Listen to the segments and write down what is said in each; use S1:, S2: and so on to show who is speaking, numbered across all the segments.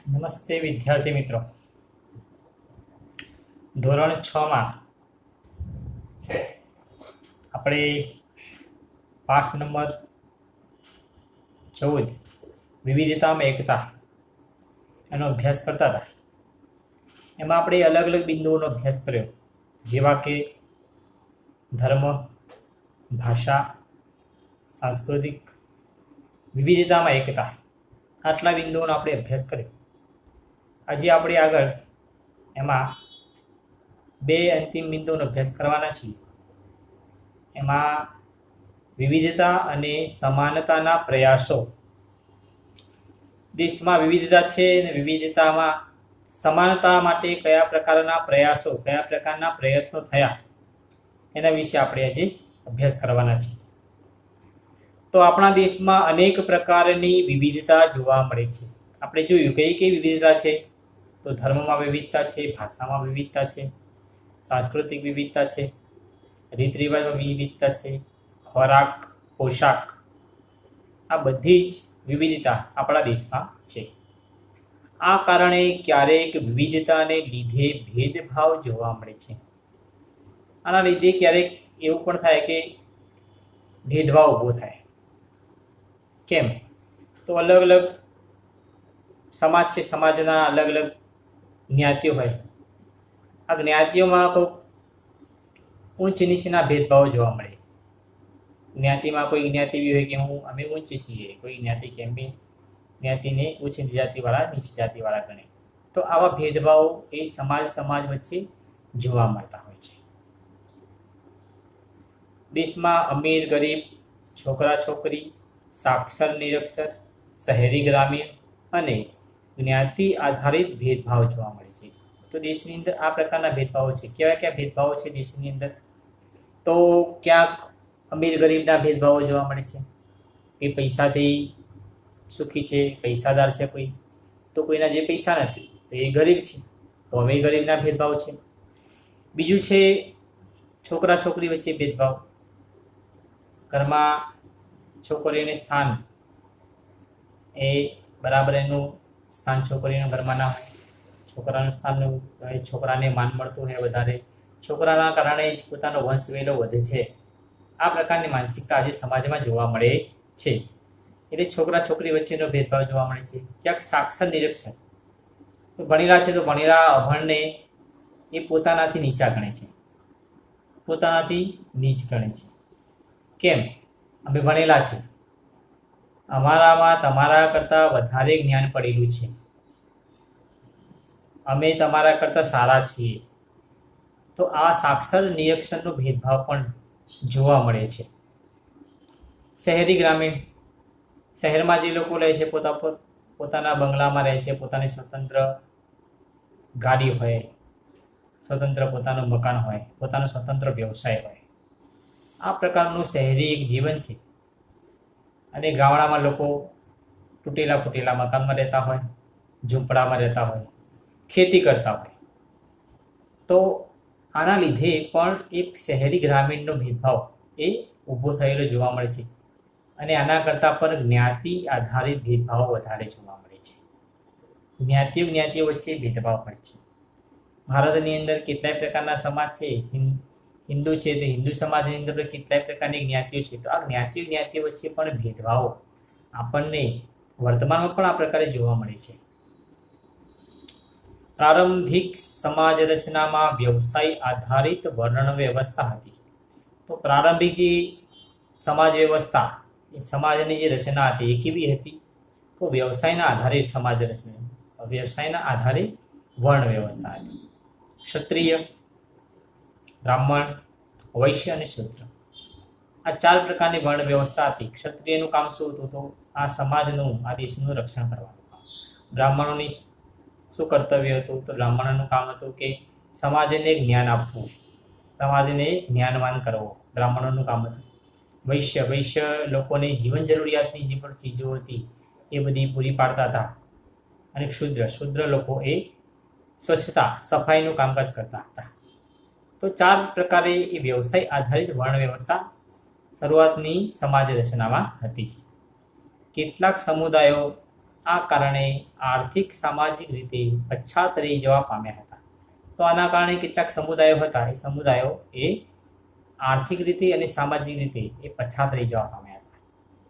S1: નમસ્તે વિદ્યાર્થી મિત્રો. ધોરણ 6 માં આપણે પાઠ નંબર 14 વિવિધતામાં એકતા એનો અભ્યાસ કરતા હતા. એમાં આપણે અલગ અલગ બિંદુઓનો અભ્યાસ કર્યો, જેવા કે ધર્મ, ભાષા, સાંસ્કૃતિક વિવિધતામાં એકતા. આટલા બિંદુઓનો આપણે અભ્યાસ કર્યો. આજે આપણે આગળ એમાં બે અંતિમ બિંદુઓનો અભ્યાસ કરવાના છીએ. એમાં વિવિધતા અને સમાનતાના પ્રયાસો. દેશમાં વિવિધતા છે અને વિવિધતામાં સમાનતા માટે કયા પ્રકારના પ્રયાસો, કયા પ્રકારના પ્રયત્નો થયા, એના વિશે આપણે આજે અભ્યાસ કરવાના છીએ. તો આપણા દેશમાં અનેક પ્રકારની વિવિધતા જોવા મળે છે. આપણે જોયું કઈ કઈ વિવિધતા છે, તો ધર્મમાં વિવિધતા છે, ભાષામાં વિવિધતા છે, સાંસ્કૃતિક વિવિધતા છે, રીત રિવાજમાં વિવિધતા છે, ખોરાક, પોશાક, આ બધી જ વિવિધતા આપણા દેશમાં છે. આ કારણે ક્યારેક વિવિધતાને લીધે ભેદભાવ જોવા મળે છે. આના લીધે ક્યારેક એવું પણ થાય કે ભેદભાવ ઊભો થાય. કેમ? તો અલગ અલગ સમાજ છે, સમાજના અલગ અલગ જ્ઞાતિઓ હોય. આ જ્ઞાતિઓમાં કોઈ ઊંચ નીચના ભેદભાવો જોવા મળે. જ્ઞાતિમાં કોઈ જ્ઞાતિ એવી હોય કે અમે ઊંચી છીએ, કોઈ જ્ઞાતિ કે અમે જ્ઞાતિને ઉચ્ચ જાતિવાળા નીચી જાતિવાળા ગણે. તો આવા ભેદભાવો એ સમાજ વચ્ચે જોવા મળતા હોય છે. દેશમાં અમીર ગરીબ, છોકરા છોકરી, સાક્ષર નિરક્ષર, શહેરી ગ્રામીણ અને જ્ઞાતિ આધારિત ભેદભાવ જોવા મળે છે. તો દેશની અંદર આ પ્રકારના ભેદભાવો છે. કયા કયા ભેદભાવો છે દેશની અંદર? તો ક્યાંક અમીર ગરીબના ભેદભાવો જોવા મળે છે કે પૈસાથી સુખી છે, પૈસાદાર છે કોઈ, તો કોઈના જે પૈસા નથી તો એ ગરીબ છે, તો અમીર ગરીબના ભેદભાવ છે. બીજું છે છોકરા છોકરી વચ્ચે ભેદભાવ. ઘરમાં છોકરીઓને સ્થાન એ બરાબર એનું સ્થાન છોકરીના ઘરમાં ના હોય. છોકરાનું સ્થાનનું છોકરાને માન મળતું હોય વધારે. છોકરાના કારણે જ પોતાનો વંશ વેલો વધે છે. આ પ્રકારની માનસિકતા આજે સમાજમાં જોવા મળે છે. એટલે છોકરા છોકરી વચ્ચેનો ભેદભાવ જોવા મળે છે. ક્યાંક સાક્ષર નિરક્ષર, તો ભણેલા છે તો ભણેલા અભણને એ પોતાનાથી નીચા ગણે છે, પોતાનાથી નીચ ગણે છે. કેમ? અમે ભણેલા છે, અમારામાં તમારા કરતાં વધારે જ્ઞાન પડેલું છે, અમે તમારા કરતાં સારા છીએ. તો આ સાક્ષર નિરક્ષરનો ભેદભાવ પણ જોવા મળે છે. શહેરી ગ્રામીણ, શહેરમાં જે લોકો રહે છે પોતાના બંગલામાં રહે છે, પોતાની સ્વતંત્ર ગાડી હોય, સ્વતંત્ર પોતાનું મકાન હોય, પોતાનો સ્વતંત્ર વ્યવસાય હોય. આ પ્રકારનું શહેરી એક જીવન છે. અને ગામડામાં લોકો તૂટેલા ફૂટેલા મકાનમાં રહેતા હોય, ઝૂંપડામાં રહેતા હોય, ખેતી કરતા હોય. તો આના લીધે પણ એક શહેરી ગ્રામીણનો ભેદભાવ એ ઊભો થયેલો જોવા મળે છે. અને આના કરતાં પણ જ્ઞાતિ આધારિત ભેદભાવ વધારે જોવા મળે છે. જ્ઞાતિઓ વચ્ચે ભેદભાવ હોય છે. ભારતની અંદર કેટલાય પ્રકારના સમાજ છે. હિન્દુ છે તો હિન્દુ સમાજની અંદર કેટલાય પ્રકારની જ્ઞાતિઓ છે. તો આ જ્ઞાતિઓ વચ્ચે પણ ભેદભાવો આપણને વર્તમાનમાં પણ આ પ્રકારે જોવા મળે છે. પ્રારંભિક સમાજ રચનામાં વ્યવસાય આધારિત વર્ણ વ્યવસ્થા હતી. તો પ્રારંભિક જે સમાજ વ્યવસ્થા, સમાજની જે રચના હતી એ કેવી હતી? તો વ્યવસાયના આધારે સમાજ રચના, વ્યવસાયના આધારે વર્ણ વ્યવસ્થા હતી. ક્ષત્રિય, બ્રાહ્મણ, વૈશ્ય અને શૂદ્ર, આ 4 પ્રકારની વર્ણ વ્યવસ્થા હતી. ક્ષત્રિયનું કામ શું હતું? તો આ સમાજનું, આ દેશનું રક્ષણ કરવાનું કામ. બ્રાહ્મણોની શું કર્તવ્ય હતું? તો બ્રાહ્મણોનું કામ હતું કે સમાજને જ્ઞાન આપવું, સમાજને જ્ઞાનવાન કરવો, બ્રાહ્મણોનું કામ હતું. વૈશ્ય લોકોને જીવન જરૂરિયાતની જે પણ ચીજો હતી એ બધી પૂરી પાડતા હતા. અને શુદ્ર લોકો એ સ્વચ્છતા, સફાઈનું કામકાજ કરતા હતા. તો 4 પ્રકારે એ વ્યવસાય આધારિત વર્ણ વ્યવસ્થા શરૂઆતની સમાજ રચનામાં હતી. કેટલાક સમુદાયો આ કારણે આર્થિક સામાજિક રીતે પછાત રહી જવા પામ્યા હતા. તો આના કારણે કેટલાક સમુદાયો હતા, એ સમુદાયો એ આર્થિક રીતે અને સામાજિક રીતે એ પછાત રહી જવા પામ્યા હતા.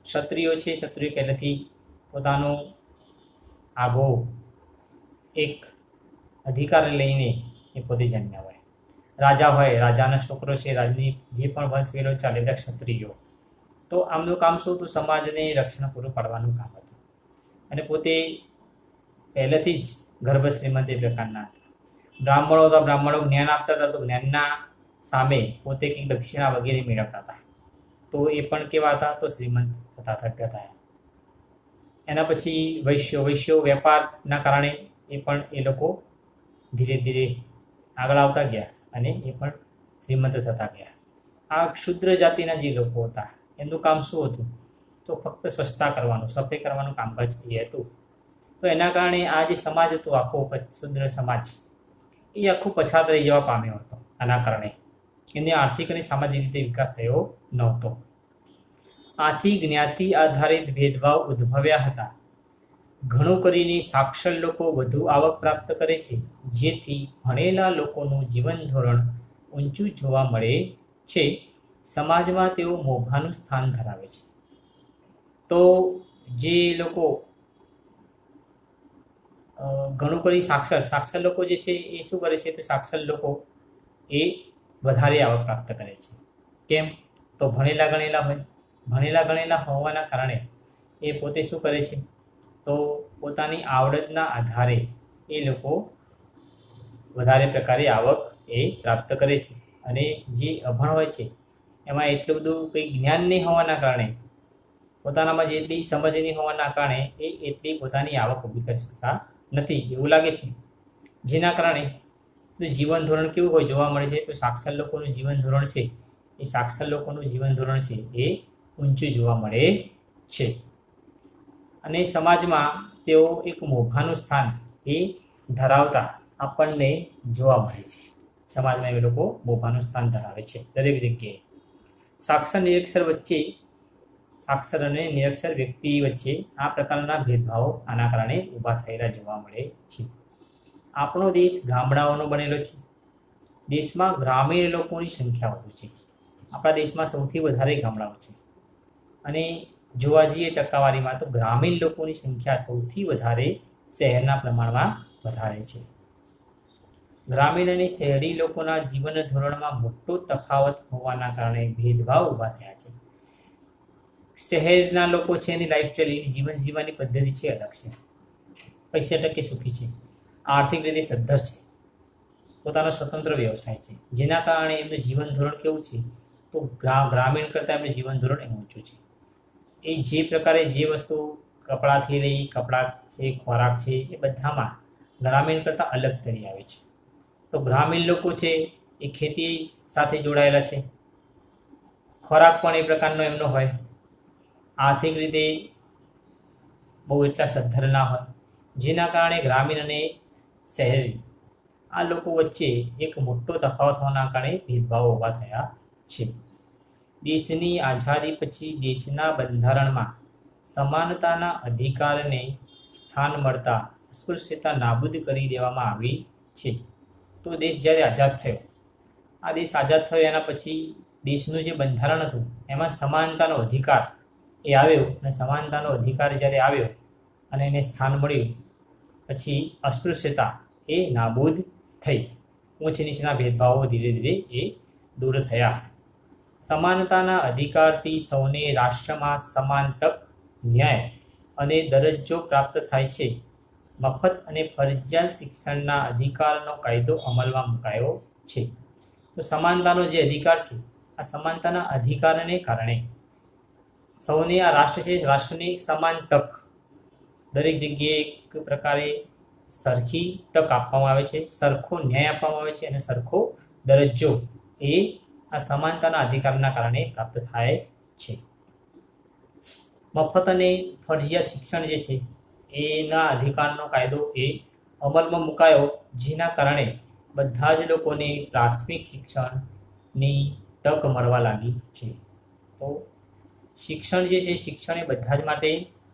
S1: ક્ષત્રિયો છે, ક્ષત્રિયો પહેલેથી પોતાનો આગો એક અધિકાર લઈને એ પોતે જન્મ્યા હોય. રાજા હોય, રાજાનો છોકરો છે, રાજની જે પણ વંશ વેલો ચાલે બધા ક્ષત્રિયો. તો આમનું કામ શું હતું? સમાજને રક્ષણ પૂરું પાડવાનું કામ હતું. અને પોતે પહેલેથી જ ગર્ભ શ્રીમંત એ પ્રકારના હતા. બ્રાહ્મણો તો બ્રાહ્મણો જ્ઞાન આપતા હતા, તો જ્ઞાનના સામે પોતે કંઈક દક્ષિણા વગેરે મેળવતા હતા. તો એ પણ કેવા હતા? તો શ્રીમંત થતા હતા. એના પછી વૈશ્યો વેપારના કારણે એ પણ એ લોકો ધીરે ધીરે આગળ આવતા ગયા અને એ પણ શ્રીમંત થતા ગયા. આ ક્ષુદ્ર જાતિના જે લોકો હતા એમનું કામ શું હતું? તો ફક્ત સ્વચ્છતા કરવાનું, સફાઈ કરવાનું કામકાજ એ હતું. તો એના કારણે આ જે સમાજ હતો, આખો ક્ષુદ્ર સમાજ, એ આખું પછાત રહી જવા પામ્યો હતો. આના કારણે એને આર્થિક અને સામાજિક રીતે વિકાસ થયો નહોતો. આથી જ્ઞાતિ આધારિત ભેદભાવ ઉદ્ભવ્યા હતા. ઘણું કરીને સાક્ષર લોકો વધુ આવક પ્રાપ્ત કરે છે, જેથી ભણેલા લોકોનું જીવન ધોરણ ઊંચું જોવા મળે છે. સમાજમાં તેઓ મોભાનું સ્થાન ધરાવે છે. તો જે લોકો ઘણું કરી સાક્ષર લોકો જે છે એ શું કરે છે? તો સાક્ષર લોકો એ વધારે આવક પ્રાપ્ત કરે છે. કેમ? તો ભણેલા ગણેલા હોવાના કારણે એ પોતે શું કરે છે? તો પોતાની આવડતના આધારે એ લોકો વધારે પ્રકારે આવક એ પ્રાપ્ત કરે છે. અને જે અભણ હોય છે એમાં એટલું બધું કંઈ જ્ઞાન નહીં હોવાના કારણે, પોતાનામાં જેટલી સમજ નહીં હોવાના કારણે એ એટલી પોતાની આવક ઊભી કરી શકતા નથી એવું લાગે છે. જેના કારણે જીવન ધોરણ કેવું હોય જોવા મળે છે? તો સાક્ષર લોકોનું જીવન ધોરણ છે, એ સાક્ષર લોકોનું જીવન ધોરણ છે એ ઊંચું જોવા મળે છે. અને સમાજમાં તેઓ એક મોભાનું સ્થાન એ ધરાવતા આપણને જોવા મળે છે. સમાજમાં એ લોકો મોભાનું સ્થાન ધરાવે છે દરેક જગ્યાએ. સાક્ષર અને નિરક્ષર વ્યક્તિ વચ્ચે આ પ્રકારના ભેદભાવો આના કારણે ઊભા થયેલા જોવા મળે છે. આપણો દેશ ગામડાઓનો બનેલો છે. દેશમાં ગ્રામીણ લોકોની સંખ્યા વધુ છે. આપણા દેશમાં સૌથી વધારે ગામડાઓ છે. અને જોવા જઈએ ટકાવારીમાં તો ગ્રામીણ લોકોની સંખ્યા સૌથી વધારે શહેરના પ્રમાણમાં વધારે છે. ગ્રામીણ અને શહેરી લોકોના જીવન ધોરણમાં મોટો તફાવત હોવાના કારણે ભેદભાવ ઊભા થયા છે. શહેરના લોકો છે એની લાઈફસ્ટાઈલ, એની જીવન જીવવાની પદ્ધતિ છે અલગ છે. પૈસા ટકે સુખી છે, આર્થિક રીતે સદ્ધર છે, પોતાનો સ્વતંત્ર વ્યવસાય છે. જેના કારણે એમનું જીવન ધોરણ કેવું છે? તો ગ્રામીણ કરતાં એમનું જીવન ધોરણ એ ઊંચું છે. એ જે પ્રકારે જે વસ્તુ કપડાથી લઈ, કપડાં છે, ખોરાક છે, એ બધામાં ગ્રામીણ કરતાં અલગ તરી આવે છે. તો ગ્રામીણ લોકો છે એ ખેતી સાથે જોડાયેલા છે. ખોરાક પણ એ પ્રકારનો એમનો હોય. આર્થિક રીતે બહુ એટલા સદ્ધર ના હોય. જેના કારણે ગ્રામીણ અને શહેરી આ લોકો વચ્ચે એક મોટો તફાવત હોવાના કારણે ભેદભાવો ઊભા થયા છે. દેશની આઝાદી પછી દેશના બંધારણમાં સમાનતાના અધિકારને સ્થાન મળતા અસ્પૃશ્યતા નાબૂદ કરી દેવામાં આવી છે. તો દેશ જ્યારે આઝાદ થયો, આ દેશ આઝાદ થયો એના પછી દેશનું જે બંધારણ હતું એમાં સમાનતાનો અધિકાર એ આવ્યો. અને સમાનતાનો અધિકાર જ્યારે આવ્યો અને એને સ્થાન મળ્યું પછી અસ્પૃશ્યતા એ નાબૂદ થઈ. ઊંચ નીચના ભેદભાવો ધીરે ધીરે એ દૂર થયા. સમાનતાના અધિકારથી સૌને રાષ્ટ્રમાં સમાન તક, ન્યાય અને દરજ્જો પ્રાપ્ત થાય છે. મફત અને ફરજિયાત શિક્ષણના અધિકારનો કાયદો અમલમાં મુકાયો છે. તો સમાનતાનો જે અધિકાર છે, આ સમાનતાના અધિકારને કારણે સૌને આ રાષ્ટ્ર છે, રાષ્ટ્રની સમાન તક, દરેક જગ્યાએ એક પ્રકારે સરખી તક આપવામાં આવે છે, સરખો ન્યાય આપવામાં આવે છે અને સરખો દરજ્જો એ આ સમાનતાના અધિકારના કારણે પ્રાપ્ત થાય છે. મફત અને ફરજિયાત શિક્ષણ જે છે એના અધિકારનો કાયદો એ અમલમાં મુકાયો, જેના કારણે બધા જ લોકોને પ્રાથમિક શિક્ષણની તક મળવા લાગી છે. તો શિક્ષણ જે છે, શિક્ષણ એ બધા જ માટે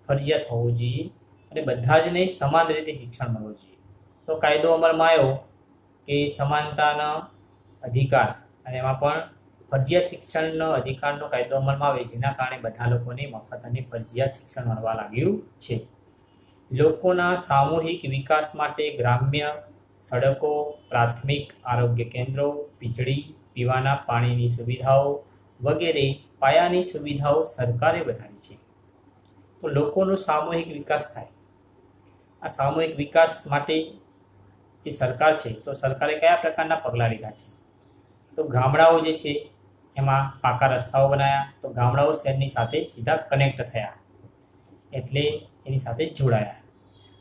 S1: ફરજિયાત હોવું જોઈએ. અને બધા જ ને સમાન રીતે શિક્ષણ મળવું જોઈએ. તો કાયદો અમલમાં આવ્યો કે સમાનતાના અધિકાર અને એમાં પણ ફરજિયાત શિક્ષણનો અધિકારનો કાયદો અમલમાં આવે, જેના કારણે બધા લોકોને મફત અને ફરજિયાત શિક્ષણ મળવા લાગ્યું છે. લોકોના સામૂહિક વિકાસ માટે ગ્રામ્ય સડકો, પ્રાથમિક આરોગ્ય કેન્દ્રો, વીજળી, પીવાના પાણીની સુવિધાઓ વગેરે પાયાની સુવિધાઓ સરકારે વધારી છે. તો લોકોનો સામૂહિક વિકાસ થાય, આ સામૂહિક વિકાસ માટે જે સરકાર છે, તો સરકારે કયા પ્રકારના પગલાં લીધા છે? તો ગામડાઓ જે છે એમાં પાકા રસ્તાઓ બનાવ્યા, તો ગામડાઓ શહેરની સાથે સીધા કનેક્ટ થયા, એટલે એની સાથે જોડાયા.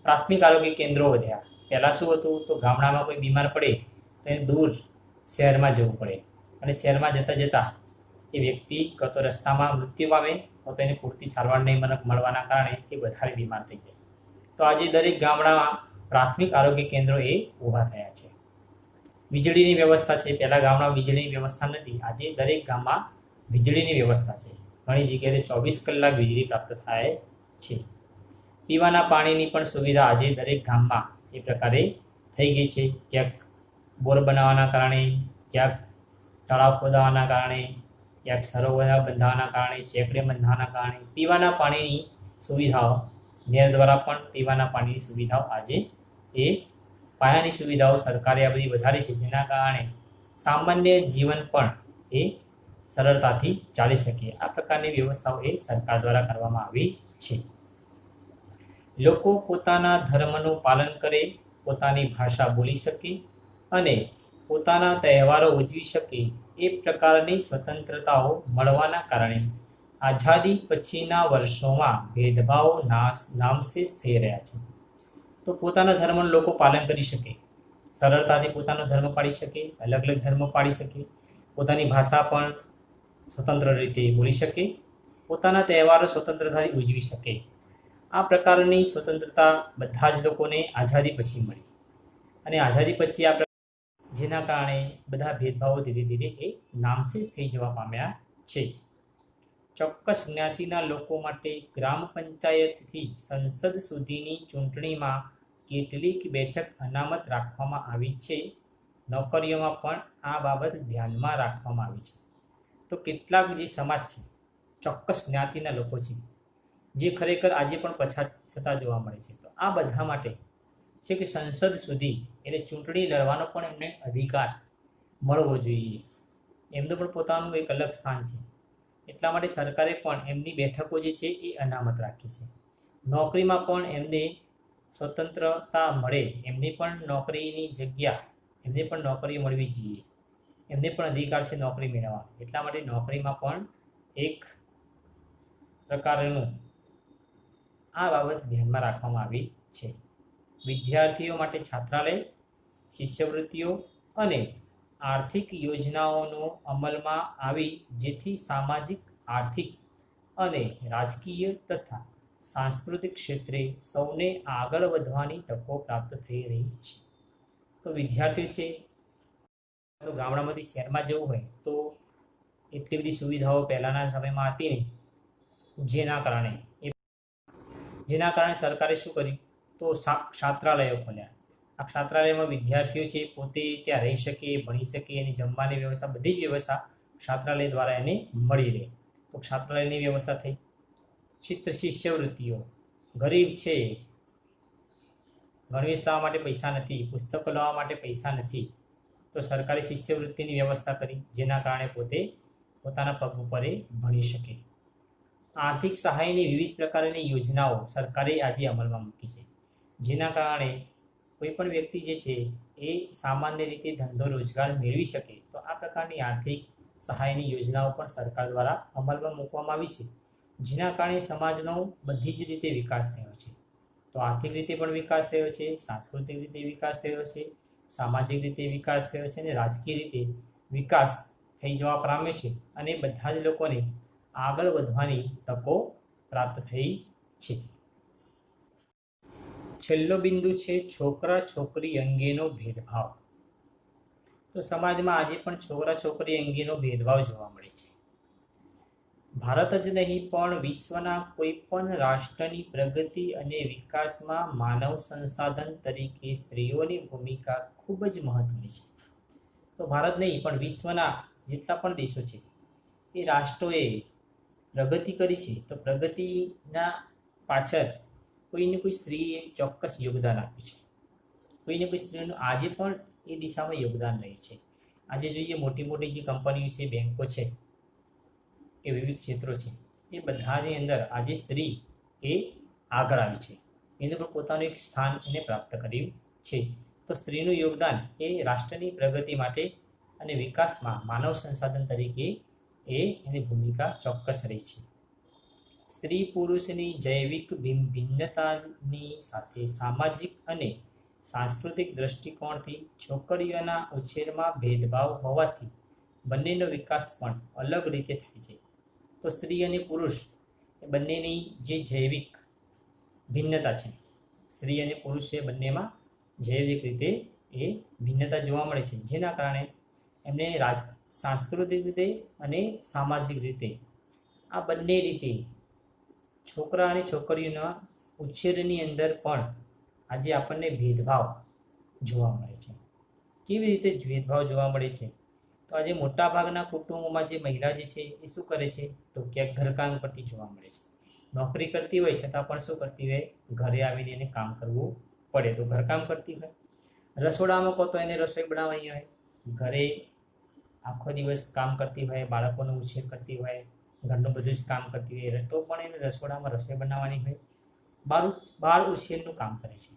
S1: પ્રાથમિક આરોગ્ય કેન્દ્રો વધ્યા. પહેલાં શું હતું, તો ગામડામાં કોઈ બીમાર પડે તો એને દૂર શહેરમાં જવું પડે, અને શહેરમાં જતાં જતાં એ વ્યક્તિ કાં તો રસ્તામાં મૃત્યુ પામે, તો એને પૂરતી સારવાર નહીં મળવાના કારણે એ વધારે બીમાર થઈ જાય. તો આજે દરેક ગામડામાં પ્રાથમિક આરોગ્ય કેન્દ્રો એ ઊભા થયા છે. વીજળીની વ્યવસ્થા છે. પહેલાં ગામમાં વીજળીની વ્યવસ્થા નથી, આજે દરેક ગામમાં વીજળીની વ્યવસ્થા છે. ઘણી જગ્યાએ 24 કલાક વીજળી પ્રાપ્ત થાય છે. પીવાના પાણીની પણ સુવિધા આજે દરેક ગામમાં એ પ્રકારે થઈ ગઈ છે. ક્યાંક બોર બનાવવાના કારણે, ક્યાંક તળાવ ખોદાવાના કારણે, ક્યાંક સરોવર બંધાવાના કારણે, ચેકડેમ બંધાવાના કારણે પીવાના પાણીની સુવિધાઓ, નહેર દ્વારા પણ પીવાના પાણીની સુવિધાઓ આજે એ પાયાની સુવિધાઓ સરકારે આ બધી વધારી છે, જેના કારણે સામાન્ય જીવન પણ એ સરળતાથી ચાલી શકે. આ પ્રકારની વ્યવસ્થાઓ એ સરકાર દ્વારા કરવામાં આવી છે. લોકો પોતાના ધર્મનું પાલન કરે, પોતાની ભાષા બોલી શકે અને પોતાના તહેવારો ઉજવી શકે, એ પ્રકારની સ્વતંત્રતાઓ મળવાના કારણે આઝાદી પછીના વર્ષોમાં ભેદભાવો નામશેષ થઈ રહ્યા છે. તો પોતાના ધર્મનું લોકો પાલન કરી શકે, સરળતાથી પોતાનો ધર્મ પાળી શકે, અલગ અલગ ધર્મ પાળી શકે, પોતાની ભાષા પણ સ્વતંત્ર રીતે બોલી શકે, પોતાના તહેવારો સ્વતંત્રતાથી ઉજવી શકે. આ પ્રકારની સ્વતંત્રતા બધા જ લોકોને આઝાદી પછી મળી, અને આઝાદી પછી જેના કારણે બધા ભેદભાવો ધીરે ધીરે એ નામશેષ થઈ જવા પામ્યા છે. ચોક્કસ જ્ઞાતિના લોકો માટે ગ્રામ પંચાયતથી સંસદ સુધીની ચૂંટણીમાં કેટલીક બેઠક અનામત રાખવામાં આવી છે. નોકરીઓમાં પણ આ બાબત ધ્યાનમાં રાખવામાં આવી છે. તો કેટલાક જે સમાજ છે, ચોક્કસ જ્ઞાતિના લોકો છે, જે ખરેખર આજે પણ પછાત થતા જોવા મળે છે, તો આ બધા માટે છે કે સંસદ સુધી એટલે ચૂંટણી લડવાનો પણ એમને અધિકાર મળવો જોઈએ. એમનું પણ પોતાનું એક અલગ સ્થાન છે. એટલા માટે સરકારે પણ એમની બેઠકો જે છે એ અનામત રાખી છે. નોકરીમાં પણ એમને સ્વતંત્રતા મળે, એમને પણ નોકરીની જગ્યા, એમને પણ નોકરી મળવી જોઈએ, એમને પણ અધિકાર છે નોકરી મેળવવા. એટલા માટે નોકરીમાં પણ એક પ્રકારનું આ બાબત ધ્યાનમાં રાખવામાં આવી છે. વિદ્યાર્થીઓ માટે છાત્રાલય, શિષ્યવૃત્તિઓ અને આર્થિક યોજનાઓનો અમલમાં આવી, જેથી સામાજિક, આર્થિક અને રાજકીય તથા સાંસ્કૃતિક ક્ષેત્રે સૌને આગળ વધવાની તકો પ્રાપ્ત થઈ રહી છે. તો વિદ્યાર્થીઓ છે, તો ગામડામાંથી શહેરમાં જવું હોય તો એટલી બધી સુવિધાઓ પહેલાંના સમયમાં હતી નહીં, જેના કારણે સરકારે શું કર્યું, તો છાત્રાલયો ખોલ્યા. આ છાત્રાલયમાં વિદ્યાર્થીઓ છે પોતે ત્યાં રહી શકે, ભણી શકે, એની જમવાની વ્યવસ્થા, બધી જ વ્યવસ્થા છાત્રાલય દ્વારા એને મળી રહે. તો છાત્રાલયની વ્યવસ્થા થઈ. શિષ્યવૃત્તિઓ, ગરીબ છે, ગણવેશ લાવવા માટે પૈસા નથી, પુસ્તકો લાવવા માટે પૈસા નથી, તો સરકારે શિષ્યવૃત્તિની વ્યવસ્થા કરી, જેના કારણે પોતે પોતાના પગ ઉપર ભણી શકે. આર્થિક સહાયની વિવિધ પ્રકારની યોજનાઓ સરકારે આજે અમલમાં મૂકી છે, જેના કારણે કોઈ પણ વ્યક્તિ જે છે એ સામાન્ય રીતે ધંધો રોજગાર મેળવી શકે. તો આ પ્રકારની આર્થિક સહાયની યોજનાઓ પણ સરકાર દ્વારા અમલમાં મૂકવામાં આવી છે, જેના કારણે સમાજનો બધી જ રીતે વિકાસ થયો છે. તો આર્થિક રીતે પણ વિકાસ થયો છે, સાંસ્કૃતિક રીતે વિકાસ થયો છે, સામાજિક રીતે વિકાસ થયો છે, અને રાજકીય રીતે વિકાસ થઈ જવા પામ્યો છે, અને બધા જ લોકોને આગળ વધવાની તકો પ્રાપ્ત થઈ છે. છેલ્લો બિંદુ છે છોકરા છોકરી અંગેનો ભેદભાવ. તો સમાજમાં આજે પણ છોકરા છોકરી અંગેનો ભેદભાવ જોવા મળે છે. ભારત જ નહીં પણ વિશ્વના કોઈ પણ રાષ્ટ્રની પ્રગતિ અને વિકાસમાં માનવ સંસાધન તરીકે સ્ત્રીઓની ભૂમિકા ખૂબ જ મહત્વની છે. તો ભારત નહીં પણ વિશ્વના જેટલા પણ દેશો છે એ રાષ્ટ્રોએ પ્રગતિ કરી છે, તો પ્રગતિના પાછળ કોઈને કોઈ સ્ત્રીએ ચોક્કસ યોગદાન આપ્યું છે. કોઈને કોઈ સ્ત્રીનું આજે પણ એ દિશામાં યોગદાન રહ્યું છે. આજે જોઈએ મોટી મોટી જે કંપનીઓ છે, બેન્કો છે, કે વિવિધ ક્ષેત્રો છે, એ બધાની અંદર આજે સ્ત્રી એ આગળ આવી છે. એને પણ પોતાનું એક સ્થાન એને પ્રાપ્ત કર્યું છે. તો સ્ત્રીનું યોગદાન એ રાષ્ટ્રની પ્રગતિ માટે અને વિકાસમાં માનવ સંસાધન તરીકે એની ભૂમિકા ચોક્કસ રહી છે. સ્ત્રી પુરુષની જૈવિક ભિન્નતાની સાથે સામાજિક અને સાંસ્કૃતિક દૃષ્ટિકોણથી છોકરીઓના ઉછેરમાં ભેદભાવ હોવાથી બંનેનો વિકાસ પણ અલગ રીતે થાય છે. તો સ્ત્રી અને પુરુષ એ બંનેની જે જૈવિક ભિન્નતા છે, સ્ત્રી અને પુરુષ એ બંનેમાં જૈવિક રીતે એ ભિન્નતા જોવા મળે છે, જેના કારણે એમને સાંસ્કૃતિક રીતે અને સામાજિક રીતે આ બંને રીતે છોકરા અને છોકરીઓના ઉછેરની અંદર પણ આજે આપણને ભેદભાવ જોવા મળે છે. કેવી રીતે ભેદભાવ જોવા મળે છે? તો આજે મોટાભાગના કુટુંબોમાં જે મહિલા જે છે એ શું કરે છે? તો ક્યાંક ઘરકામ કરતી જોવા મળે છે. નોકરી કરતી હોય છતાં પણ શું કરતી હોય? ઘરે આવીને એને કામ કરવું પડે, તો ઘરકામ કરતી હોય. રસોડામાં કહો તો એને રસોઈ બનાવવાની હોય. ઘરે આખો દિવસ કામ કરતી હોય, બાળકોનો ઉછેર કરતી હોય, ઘરનું બધું જ કામ કરતી હોય, તો પણ એને રસોડામાં રસોઈ બનાવવાની હોય. બાળ ઉછેરનું કામ કરે છે.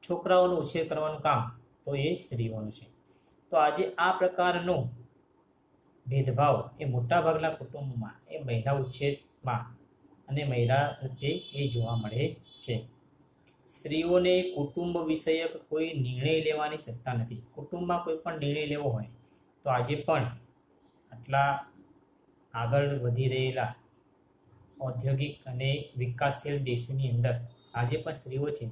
S1: છોકરાઓનો ઉછેર કરવાનું કામ તો એ સ્ત્રીઓનું છે. તો આજે આ પ્રકારનો ભેદભાવ એ મોટાભાગના કુટુંબમાં એ મહિલા ઉછેરમાં અને મહિલા પ્રત્યે એ જોવા મળે છે. સ્ત્રીઓને કુટુંબ વિષયક કોઈ નિર્ણય લેવાની સત્તા નથી. કુટુંબમાં કોઈ પણ નિર્ણય લેવો હોય તો આજે પણ આટલા આગળ વધી રહેલા ઔદ્યોગિક અને વિકાસશીલ દેશની અંદર આજે પણ સ્ત્રીઓ છે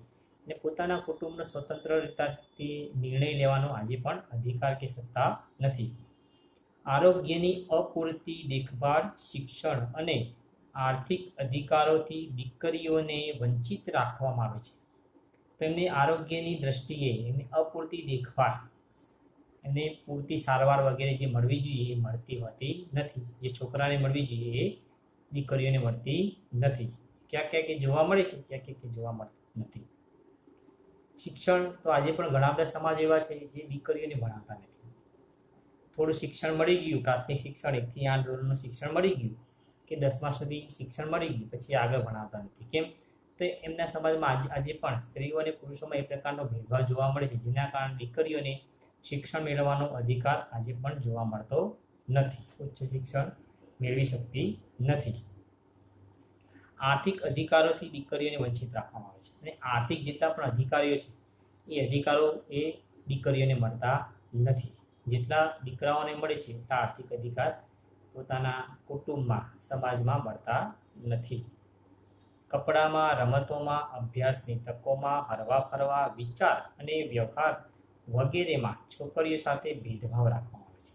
S1: અને પોતાના કુટુંબનો સ્વતંત્ર રીતથી નિર્ણય લેવાનો આજે પણ અધિકાર કે સત્તા નથી. આરોગ્યની અપૂરતી દેખભાળ, શિક્ષણ અને આર્થિક અધિકારોથી દીકરીઓને વંચિત રાખવામાં આવે છે. તેમની આરોગ્યની દ્રષ્ટિએ એમની અપૂરતી દેખભાળ, એમને પૂરતી સારવાર વગેરે જે મળવી જોઈએ એ મળતી હોતી નથી. જે છોકરાને મળવી જોઈએ એ દીકરીઓને મળતી નથી. ક્યાંક ક્યાંક એ જોવા મળે છે, ક્યાંક ક્યાંક એ જોવા મળતું નથી. શિક્ષણ તો આજે પણ ઘણા બધા સમાજ એવા છે જે દીકરીઓને ભણાવતા નથી. થોડું શિક્ષણ મળી ગયું, પ્રાથમિક શિક્ષણ 1 થી 8 ધોરણનું શિક્ષણ મળી ગયું કે 10મા સુધી શિક્ષણ મળી ગયું, પછી આગળ ભણાવતા નથી. કેમ? તો એમના સમાજમાં આજે પણ સ્ત્રીઓ અને પુરુષોમાં એ પ્રકારનો ભેદભાવ જોવા મળે છે, જેના કારણે દીકરીઓને શિક્ષણ મેળવવાનો અધિકાર આજે પણ જોવા મળતો નથી. ઉચ્ચ શિક્ષણ મેળવી શકતી નથી. આર્થિક અધિકારોથી દીકરીઓને વંચિત રાખવામાં આવે છે અને આર્થિક જેટલા પણ અધિકારીઓ છે એ અધિકારો એ દીકરીઓને મળતા નથી. જેટલા દીકરાઓને મળે છે એટલા આર્થિક અધિકાર પોતાના કુટુંબમાં, સમાજમાં મળતા નથી. કપડામાં, રમતોમાં, અભ્યાસની તકોમાં, હરવા ફરવા, વિચાર અને વ્યવહાર વગેરેમાં છોકરીઓ સાથે ભેદભાવ રાખવામાં આવે છે.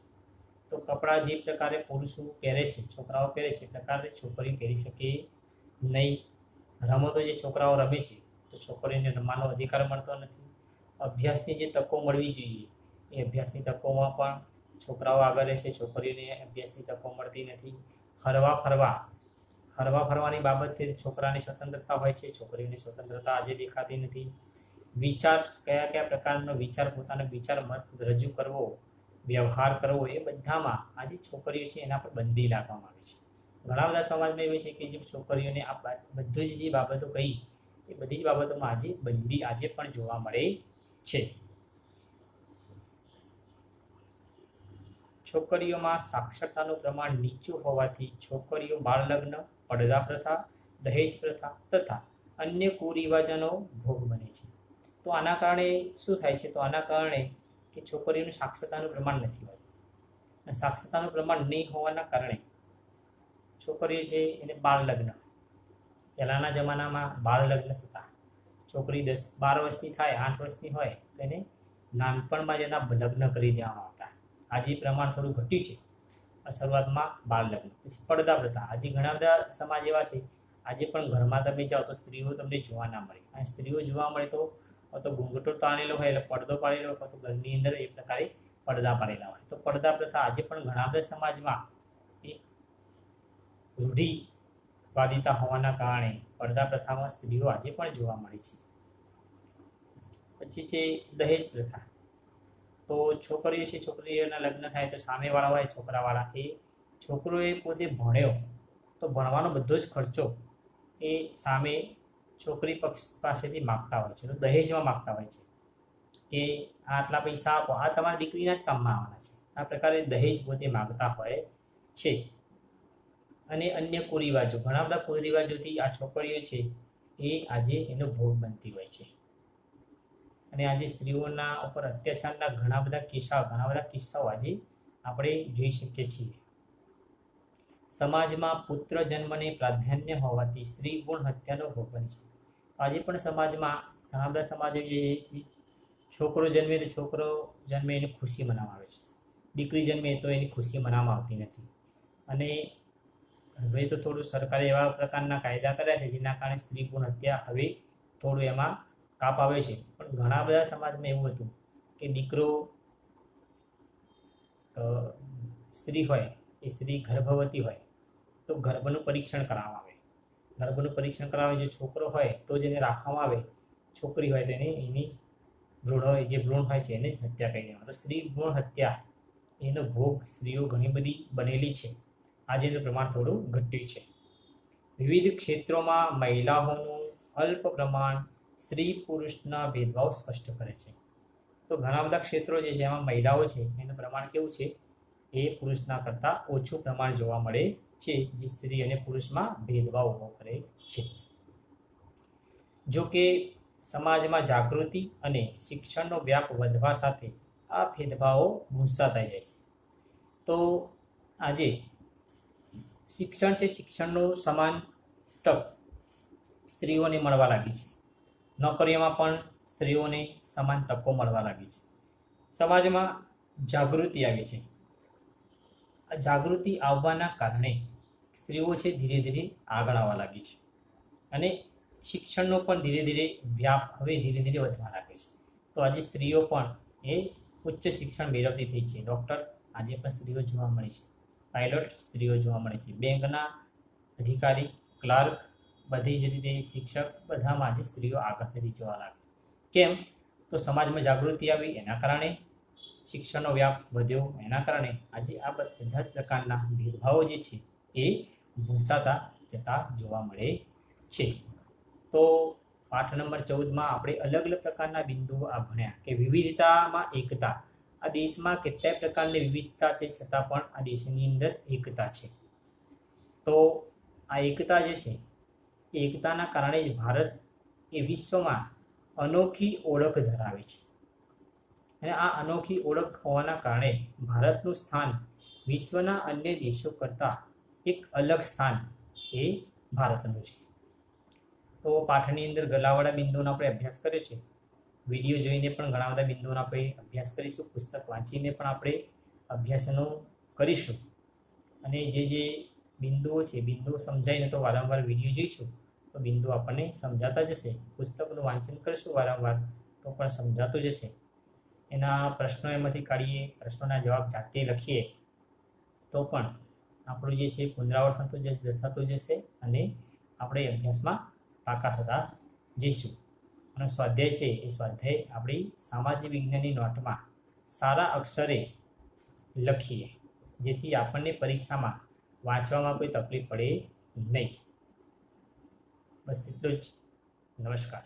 S1: તો કપડાં જે પ્રકારે પુરુષો પહેરે છે, છોકરાઓ પહેરે છે, પ્રકારે છોકરીઓ પહેરી શકે નહીં. રમતો જે છોકરાઓ રમે છે તો છોકરીઓને રમવાનો અધિકાર મળતો નથી. અભ્યાસની જે તકો મળવી જોઈએ એ અભ્યાસની તકોમાં પણ છોકરાઓ આગળ રહે છે, છોકરીઓને અભ્યાસની તકો મળતી નથી. હરવા ફરવાની બાબતે છોકરાની સ્વતંત્રતા હોય છે, છોકરીઓની સ્વતંત્રતા આજે દેખાતી નથી. વિચાર, કયા કયા પ્રકારનો વિચાર, પોતાનો વિચાર મત રજૂ કરવો, વ્યવહાર કરવો, એ બધામાં આજે છોકરીઓ છે એના પર બંદી લાગવામાં આવે છે. ઘણા બધા સમાજમાં એવી છે કે જે છોકરીઓને આ બધું જ જે બાબતો કહી એ બધી જ બાબતોમાં આજે બંદી આજે પણ જોવા મળે છે. છોકરીઓમાં સાક્ષરતાનું પ્રમાણ નીચું હોવાથી છોકરીઓ બાળ લગ્ન, પડદા પ્રથા, દહેજ પ્રથા તથા અન્ય કુરિવાજોનો ભોગ બને છે. તો આના કારણે શું થાય છે? તો આના કારણે કે છોકરીઓનું સાક્ષરતાનું પ્રમાણ નથી હોતું. અને સાક્ષરતાનું પ્રમાણ નહીં હોવાના કારણે છોકરીઓ છે એને બાળ લગ્ન, પહેલાંના જમાનામાં બાળ લગ્ન થતા. છોકરી 12 વર્ષની થાય, 8 વર્ષની હોય તો એને નાનપણમાં જ એના લગ્ન કરી દેવામાં આવતા. આજે પ્રમાણ થોડું ઘટ્યું છે, શરૂઆતમાં બાળ લગ્ન, પછી પડદા પ્રથા. આજે ઘણા બધા સમાજ એવા છે, આજે પણ ઘરમાં તમે જાઓ તો સ્ત્રીઓ તમને જોવા ના મળે, અને સ્ત્રીઓ જોવા મળે તો ઘૂંઘટો તાણેલો હોય એટલે પડદો પાડેલો હોય, તો ઘરની અંદર એ પ્રકારે પડદા પાડેલા હોય. તો પડદા પ્રથા આજે પણ ઘણા બધા સમાજમાં એ રૂઢિવાદિતા હોવાના કારણે પડદા પ્રથામાં સ્ત્રીઓ આજે પણ જોવા મળે છે. પછી છે દહેજ પ્રથા. તો છોકરીઓ છે, છોકરીઓના લગ્ન થાય તો સામેવાળા હોય છોકરાવાળા, એ છોકરોએ પોતે ભણ્યો તો ભણવાનો બધો જ ખર્ચો એ સામે છોકરી પક્ષ પાસેથી માગતા હોય છે, તો દહેજમાં માગતા હોય છે કે આટલા પૈસા આપો, આ તમારી દીકરીના જ કામમાં આવવાના છે. આ પ્રકારે દહેજ પોતે માગતા હોય છે. અને અન્ય કુરિવાજો, ઘણા બધા કુરિવાજોથી આ છોકરીઓ છે એ આજે એનો ભોગ બનતી હોય છે. અને આજે સ્ત્રીઓના ઉપર અત્યાચારના ઘણા બધા કિસ્સાઓ આજે આપણે જોઈ શકીએ છીએ. સમાજમાં પુત્ર જન્મને પ્રાધાન્ય હોવાથી સ્ત્રી ભ્રૂણ હત્યાનો ભોગ બને છે. આજે પણ સમાજમાં ઘણા બધા સમાજો જે છોકરો જન્મે તો છોકરો જન્મે એની ખુશી મનાવવામાં આવે છે, દીકરી જન્મે તો એની ખુશી મનાવવામાં આવતી નથી. અને હવે તો થોડું સરકારે એવા પ્રકારના કાયદા કર્યા છે જેના કારણે સ્ત્રી ભ્રૂણ હત્યા હવે થોડું એમાં કાપ આવે છે. પણ ઘણા બધા સમાજમાં એવું હતું કે દીકરો સ્ત્રી હોય, એ સ્ત્રી ગર્ભવતી હોય તો ગર્ભનું પરીક્ષણ કરાવવામાં આવે. ગર્ભનું પરીક્ષણ કરાવે, જો છોકરો હોય તો જ એને રાખવામાં આવે, છોકરી હોય તો એની ભ્રૂણ હોય છે એને જ હત્યા કરી દેવામાં. તો સ્ત્રી ભ્રૂણ હત્યા એનો ભોગ સ્ત્રીઓ ઘણી બધી બનેલી છે. આજે એનું પ્રમાણ થોડું ઘટ્યું છે. વિવિધ ક્ષેત્રોમાં મહિલાઓનું અલ્પ પ્રમાણ સ્ત્રી પુરુષના ભેદભાવ સ્પષ્ટ કરે છે. તો ઘણા બધા ક્ષેત્રો છે જેમાં મહિલાઓ છે એનું પ્રમાણ કેવું છે, એ પુરુષના કરતાં ઓછું પ્રમાણ જોવા મળે છે, જે સ્ત્રી અને પુરુષમાં ભેદભાવ ઊભો કરે છે. જો કે સમાજમાં જાગૃતિ અને શિક્ષણનો વ્યાપ વધવા સાથે આ ભેદભાવો ભૂંસાતા જાય છે. તો આજે શિક્ષણ છે, શિક્ષણનો સમાન તક સ્ત્રીઓને મળવા લાગી છે. નોકરીઓમાં પણ સ્ત્રીઓને સમાન તકો મળવા લાગી છે. સમાજમાં જાગૃતિ આવી છે. આ જાગૃતિ આવવાના કારણે સ્ત્રીઓ છે ધીરે ધીરે આગળ આવવા લાગી છે, અને શિક્ષણનો પણ ધીરે ધીરે વ્યાપ હવે ધીરે ધીરે વધવા લાગે છે. તો આજે સ્ત્રીઓ પણ એ ઉચ્ચ શિક્ષણ મેળવતી થઈ છે. ડૉક્ટર આજે પણ સ્ત્રીઓ જોવા મળે છે, પાયલોટ સ્ત્રીઓ જોવા મળે છે, બેંકના અધિકારી, ક્લાર્ક, બધી જ રીતે શિક્ષક, બધામાં આજે સ્ત્રીઓ આગળ થતી જોવા લાગે છે. કેમ? તો સમાજમાં જાગૃતિ આવી, એના કારણે શિક્ષણનો વ્યાપ વધ્યો, એના કારણે આજે આ બધા જ પ્રકારના ભેદભાવો જે છે એ ભૂંસાતા જતા જોવા મળે છે. તો પાઠ નંબર 14માં આપણે અલગ અલગ પ્રકારના બિંદુઓ આ ભણ્યા કે વિવિધતામાં એકતા. આ દેશમાં કેટલાય પ્રકારની વિવિધતા છે, છતાં પણ આ દેશની અંદર એકતા છે. તો આ એકતા જે છે, એ એકતાના કારણે જ ભારત એ વિશ્વમાં અનોખી ઓળખ ધરાવે છે. અને આ અનોખી ઓળખ હોવાના કારણે ભારતનું સ્થાન વિશ્વના અન્ય દેશો કરતાં એક અલગ સ્થાન એ ભારતનું છે. તો પાઠની અંદર ગલાવાળા બિંદુઓનો આપણે અભ્યાસ કર્યો છે. વિડીયો જોઈને પણ ઘણા બધા બિંદુઓનો આપણે અભ્યાસ કરીશું, પુસ્તક વાંચીને પણ આપણે અભ્યાસનો કરીશું. અને જે બિંદુઓ છે, બિંદુઓ સમજાઈને તો વારંવાર વિડીયો જોઈશું તો બિંદુ આપણને સમજાતા જશે. પુસ્તકનું વાંચન કરીશું વારંવાર તો પણ સમજાતું જશે. એના પ્રશ્નો એમાંથી કાઢીએ, પ્રશ્નોના જવાબ જાતે લખીએ તો પણ આપણું જે છે પુનરાવર્તન થતું જશે, અને આપણે અભ્યાસમાં પાકા થતા જઈશું. અને સ્વાધ્યાય છે, એ સ્વાધ્યાય આપણી સામાજિક વિજ્ઞાનની નોટમાં સારા અક્ષરે લખીએ, જેથી આપણને પરીક્ષામાં વાંચવામાં કોઈ તકલીફ પડે નહીં. બસ એટલું જ. નમસ્કાર.